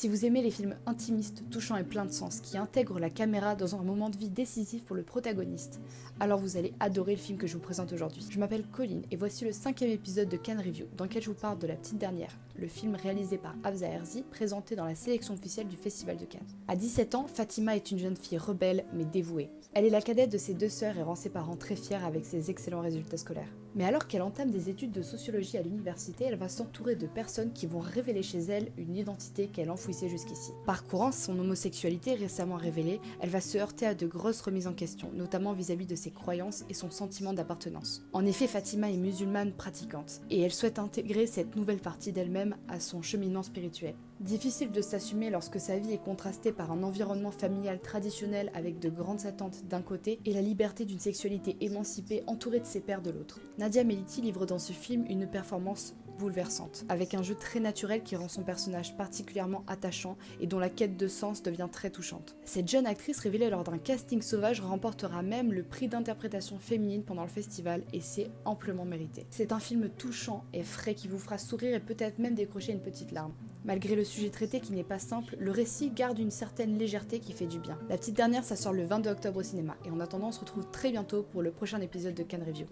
Si vous aimez les films intimistes, touchants et pleins de sens, qui intègrent la caméra dans un moment de vie décisif pour le protagoniste, alors vous allez adorer le film que je vous présente aujourd'hui. Je m'appelle Colline et voici le 5e épisode de Cannes Review, dans lequel je vous parle de La Petite Dernière, le film réalisé par Afsa Herzi, présenté dans la sélection officielle du Festival de Cannes. À 17 ans, Fatima est une jeune fille rebelle mais dévouée. Elle est la cadette de ses 2 sœurs et rend ses parents très fiers avec ses excellents résultats scolaires. Mais alors qu'elle entame des études de sociologie à l'université, elle va s'entourer de personnes qui vont révéler chez elle une identité qu'elle enfouissait jusqu'ici. Parcourant son homosexualité récemment révélée, elle va se heurter à de grosses remises en question, notamment vis-à-vis de ses croyances et son sentiment d'appartenance. En effet, Fatima est musulmane pratiquante, et elle souhaite intégrer cette nouvelle partie d'elle-même à son cheminement spirituel. Difficile de s'assumer lorsque sa vie est contrastée par un environnement familial traditionnel avec de grandes attentes d'un côté et la liberté d'une sexualité émancipée entourée de ses pairs de l'autre. Nadia Meliti livre dans ce film une performance bouleversante, avec un jeu très naturel qui rend son personnage particulièrement attachant et dont la quête de sens devient très touchante. Cette jeune actrice révélée lors d'un casting sauvage remportera même le prix d'interprétation féminine pendant le festival et c'est amplement mérité. C'est un film touchant et frais qui vous fera sourire et peut-être même décrocher une petite larme. Malgré le sujet traité qui n'est pas simple, le récit garde une certaine légèreté qui fait du bien. La Petite Dernière, ça sort le 22 octobre au cinéma et en attendant on se retrouve très bientôt pour le prochain épisode de Cannes Review.